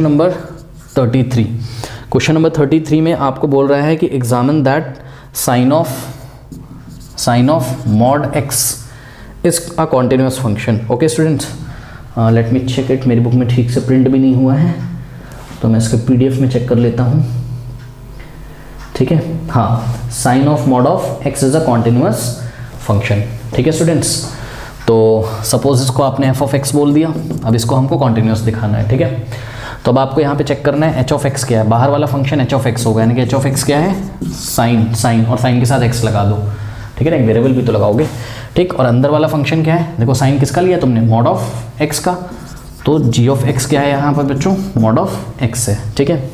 Number 33 question number 33 में आपको बोल रहा है कि examine that sine of mod x is a continuous function. Okay students, let me check it. मेरी बुक में ठीक से प्रिंट भी नहीं हुआ है तो मैं इसके पीडीएफ में चेक कर लेता हूँ। ठीक है, हाँ, sine of mod of x is a continuous function. ठीक है स्टूडेंट्स, तो सपोज इसको आपने एफ ऑफ एक्स बोल दिया, अब इसको हमको कॉन्टिन्यूस दिखाना है। ठीक है, तो अब आपको यहाँ पे चेक करना है एच ऑफ एक्स क्या है। बाहर वाला फंक्शन एच ऑफ एक्स होगा, यानी कि एच ऑफ एक्स क्या है, साइन और साइन के साथ एक्स लगा दो। ठीक है ना, एक वेरिएबल भी तो लगाओगे। ठीक, और अंदर वाला फंक्शन क्या है, देखो साइन किसका लिया तुमने, मॉड ऑफ एक्स का, तो जी ऑफ एक्स क्या है यहाँ पर बच्चों, मॉड ऑफ एक्स है। ठीक है,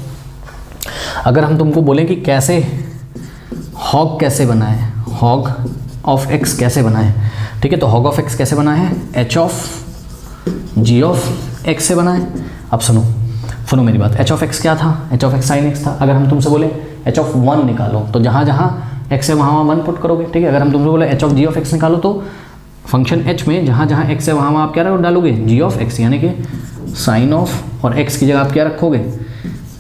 अगर हम तुमको बोलें कि कैसे हॉग कैसे बनाए, हॉग ऑफ एक्स कैसे बनाए, ठीक है, तो हॉग ऑफ एक्स कैसे बना है, h of g of x से बनाए। अब सुनो मेरी बात, एच ऑफ एक्स क्या था, H of x sine x था। अगर हम तुमसे बोले एच ऑफ 1 निकालो तो जहाँ जहाँ एक्स है वहाँ 1 पुट करोगे। ठीक है, अगर हम तुमसे बोले h of g of x निकालो तो फंक्शन एच में जहाँ जहाँ एक्स है वहाँ आप क्या डालोगे, जी ऑफ एक्स, यानी कि साइन ऑफ और एक्स की जगह आप क्या रखोगे,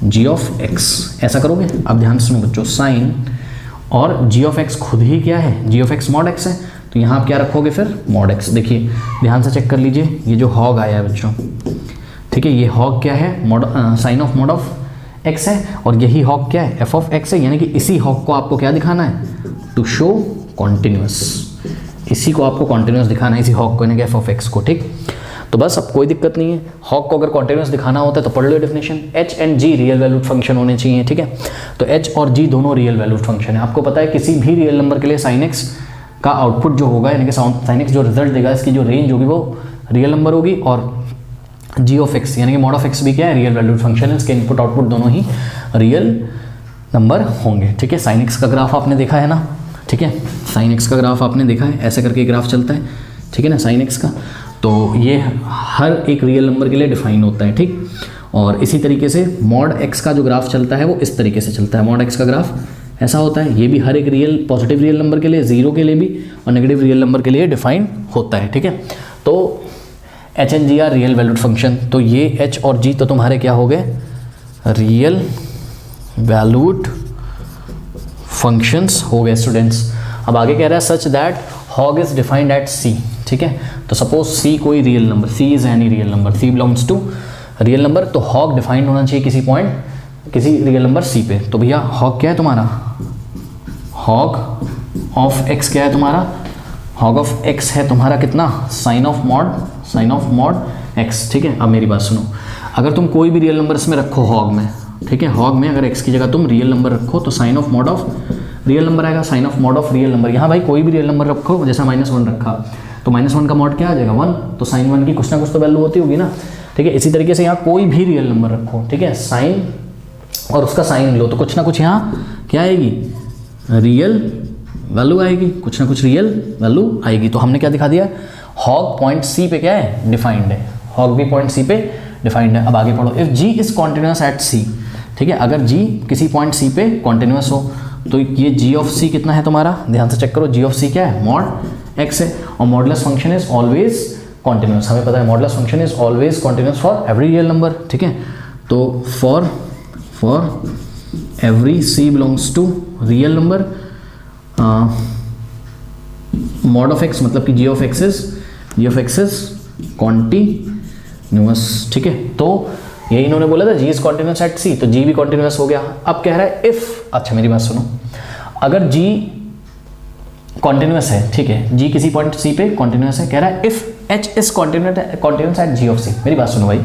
जी ऑफ एक्स, ऐसा करोगे। अब ध्यान से सुनो बच्चों, साइन और जी ऑफ एक्स खुद ही क्या है, जी ऑफ एक्स मॉड एक्स है, तो यहाँ आप क्या रखोगे फिर, मॉड एक्स। देखिए ध्यान से चेक कर लीजिए, ये जो हॉग आया है बच्चों, ठीक है, ये हॉग क्या है, mod sine of mod of x है, और यही हॉग क्या है, एफ ऑफ एक्स है, यानी कि इसी हॉग को आपको क्या दिखाना है, टू शो कॉन्टिन्यूस, इसी को आपको कॉन्टिन्यूस दिखाना है, इसी हॉग को, यानी कि एफ ऑफ एक्स को। ठीक, तो बस अब कोई दिक्कत नहीं है, हॉग को अगर कॉन्टिन्यूस दिखाना होता है तो पढ़ लो definition, H and G real valued function होने चाहिए। ठीक है, तो एच और जी दोनों रियल वैल्यूड फंक्शन है। आपको पता है किसी भी रियल नंबर के लिए साइन एक्स का आउटपुट जो होगा, यानी कि साइन एक्स जो रिजल्ट देगा, इसकी जो रेंज होगी वो रियल नंबर होगी, और जी ऑफ एक्स यानी कि मॉड ऑफ एक्स भी क्या है, रियल वैल्यूड फंक्शन है, इसके इनपुट आउटपुट दोनों ही रियल नंबर होंगे। ठीक है, साइन एक्स का ग्राफ आपने देखा है ना, ठीक है, साइन एक्स का ग्राफ आपने देखा है, ऐसे करके ग्राफ चलता है। ठीक है ना, साइन एक्स का, तो ये हर एक रियल नंबर के लिए डिफाइन होता है। ठीक, और इसी तरीके से मॉड एक्स का जो ग्राफ चलता है वो इस तरीके से चलता है, मॉड एक्स का ग्राफ ऐसा होता है, ये भी हर एक रियल पॉजिटिव रियल नंबर के लिए, जीरो के लिए भी और नेगेटिव रियल नंबर के लिए डिफाइन होता है। ठीक है, तो h and g are real valued function, तो ये एच और जी तो तुम्हारे क्या हो गए, रियल वैल्यूड फंक्शंस हो गए स्टूडेंट्स। अब आगे कह रहा है such that hog is defined at C. ठीक है, तो सपोज सी कोई real number, C is any real number, C belongs to real number, तो हॉग डिफाइंड होना चाहिए किसी पॉइंट, किसी रियल नंबर सी पे। तो भैया हॉग क्या है तुम्हारा, हॉग ऑफ एक्स क्या है तुम्हारा, हॉग ऑफ एक्स है तुम्हारा कितना, साइन ऑफ मॉड एक्स। ठीक है, अब मेरी बात सुनो, अगर तुम कोई भी रियल नंबर इसमें रखो हॉग में, ठीक है, हॉग में अगर एक्स की जगह तुम रियल नंबर रखो तो sine of mod of real number आएगा, sine of mod of real number. यहाँ भाई कोई भी रियल नंबर रखो, जैसा -1 रखा तो -1 का मॉड क्या आ जाएगा, 1, तो साइन 1 की कुछ ना कुछ तो वैल्यू होती होगी ना। ठीक है, इसी तरीके से यहाँ कोई भी रियल नंबर रखो, ठीक है, साइन और उसका साइन लो तो कुछ ना कुछ यहाँ क्या आएगी, रियल वैल्यू आएगी, कुछ ना कुछ रियल वैल्यू आएगी। तो हमने क्या दिखा दिया, हॉग पॉइंट सी पे क्या है, डिफाइंड है, हॉग भी पॉइंट सी पे डिफाइंड है। अब आगे पढ़ो, if G is continuous at C, ठीक है, अगर जी किसी पॉइंट सी पे कॉन्टिन्यूस हो तो ये जी ऑफ सी कितना है तुम्हारा, ध्यान से चेक करो, जी ऑफ सी क्या है, मॉड एक्स है, और modulus function is always continuous, हमें पता है modulus function is always continuous for every real number. ठीक है, तो for every c belongs to real number, mod of x मतलब कि g of x is continuous. ठीक है, तो ये इन्होंने बोला था g is continuous at c, तो जी भी कॉन्टिन्यूस हो गया। अब कह रहा है इफ, अच्छा मेरी बात सुनो, अगर जी कॉन्टिन्यूस है, ठीक है, जी किसी पॉइंट सी पे कॉन्टिन्यूस है, कह रहा है if H is continuous at ji of C. मेरी बात सुनो भाई,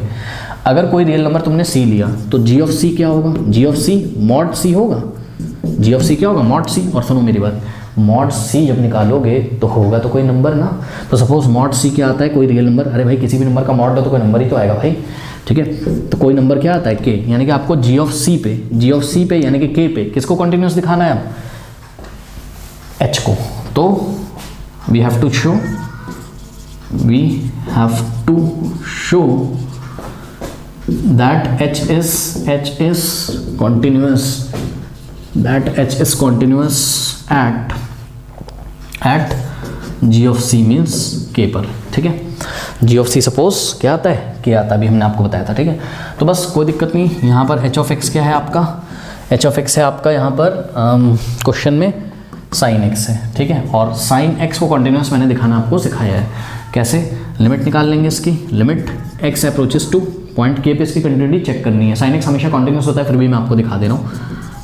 अगर कोई रियल नंबर तुमने सी लिया तो जी ऑफ सी क्या होगा, जी ऑफ सी मॉड सी होगा, जी ऑफ सी क्या होगा, मॉड सी। और सुनो मेरी बात, मॉड सी जब निकालोगे तो होगा तो कोई नंबर ना, तो सपोज मॉड सी क्या आता है, कोई रियल नंबर, अरे भाई किसी भी नंबर का मॉड लो तो कोई नंबर ही तो आएगा भाई। ठीक है, तो कोई नंबर क्या आता है, के, यानी कि आपको जी ऑफ सी पे यानी कि के पे किसको कॉन्टिन्यूस दिखाना है, एच को। तो we have to show that h is continuous at ji of c means के पर। ठीक है, जी ऑफ सी सपोज क्या आता है, के आता है, अभी हमने आपको बताया था, ठीक है। तो बस कोई दिक्कत नहीं, यहाँ पर एच ऑफ एक्स क्या है आपका, एच ऑफ एक्स है आपका यहाँ पर क्वेश्चन में साइन एक्स है, ठीक है। और साइन एक्स को कॉन्टिन्यूस मैंने दिखाना आपको सिखाया है, कैसे लिमिट निकाल लेंगे इसकी, limit x approaches two point के पे इसकी कंटिन्यूटी चेक करनी है। साइन एक्स हमेशा कॉन्टिन्यूस होता है, फिर भी मैं आपको दिखा दे रहा हूँ,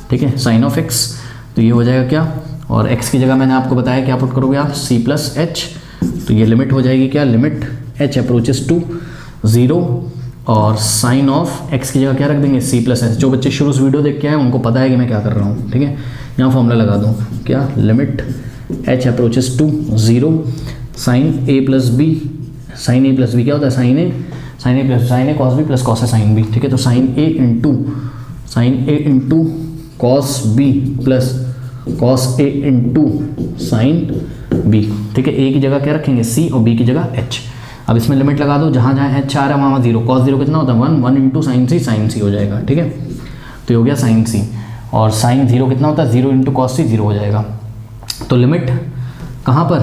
ठीक है। साइन ऑफ एक्स, तो ये हो जाएगा क्या, और एक्स की जगह मैंने आपको बताया क्या पुट करोगे आप, सी प्लस एच, तो ये लिमिट हो जाएगी क्या, लिमिट एच अप्रोचेस टू 0 और साइन ऑफ एक्स की जगह क्या रख देंगे, सी प्लस एच। जो बच्चे शुरू से वीडियो देख के आए उनको पता है कि मैं क्या कर रहा हूँ, ठीक है। यहाँ फॉर्मूला लगा दूँ क्या, limit H approaches to 0 sine A plus B, sine A plus B क्या होता है, sine A plus sine A cos B plus cos A sine B, ठीक है। तो sine A into cos B plus cos A into sine B, ठीक है। ए की जगह क्या रखेंगे, सी, और बी की जगह एच। अब इसमें लिमिट लगा दो, जहाँ जहाँ एच आ रहा है वहाँ 0, कॉस 0 कितना होता है 1 इंटू साइन सी हो जाएगा, ठीक है। तो ये हो गया साइन सी, और साइन 0 कितना होता है 0 इंटू कॉस सी 0 हो जाएगा। तो लिमिट कहाँ पर,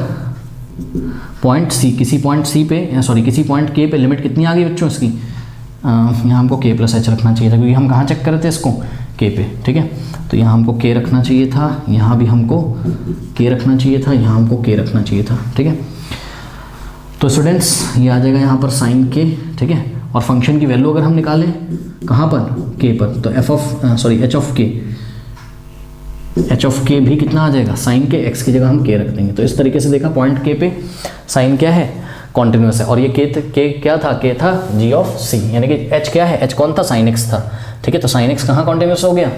पॉइंट सी, किसी पॉइंट सी पे, सॉरी किसी पॉइंट के पे लिमिट कितनी आ गई बच्चों इसकी, यहाँ हमको के प्लस एच रखना चाहिए था, क्योंकि हम कहाँ चेक कर रहे थे इसको, के पे, ठीक है। तो यहाँ हमको के रखना चाहिए था, यहाँ भी हमको के रखना चाहिए था, यहाँ हमको के रखना चाहिए था, ठीक है। तो स्टूडेंट्स ये आ जाएगा यहाँ पर साइन के, ठीक है। और फंक्शन की वैल्यू अगर हम निकालें कहाँ पर, के पर, तो एच ऑफ के भी कितना आ जाएगा, साइन के, एक्स की जगह हम के रख देंगे। तो इस तरीके से देखा, पॉइंट के पे साइन क्या है, कॉन्टिन्यूस है, और ये के क्या था, के था जी ऑफ सी, यानी कि एच क्या है, एच कौन था, साइन एक्स था, ठीक है। तो साइन एक्स कहाँ कॉन्टिन्यूस हो गया,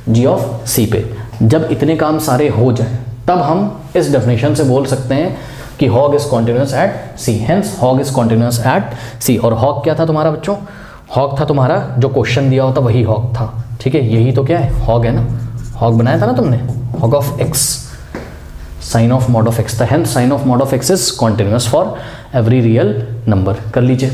जी ऑफ सी पे। जब इतने काम सारे हो जाए तब हम इस डेफिनेशन से बोल सकते हैं कि hog is continuous at c, hence hog is continuous at c. और हॉग क्या था तुम्हारा बच्चों, हॉग था तुम्हारा जो क्वेश्चन दिया होता वही हॉग था, ठीक है। यही तो क्या है, हॉग है ना, हॉग बनाया था ना तुमने, hog of x, sine of mod of x था, hence sine of mod of x is continuous for every real number. कर लीजिए।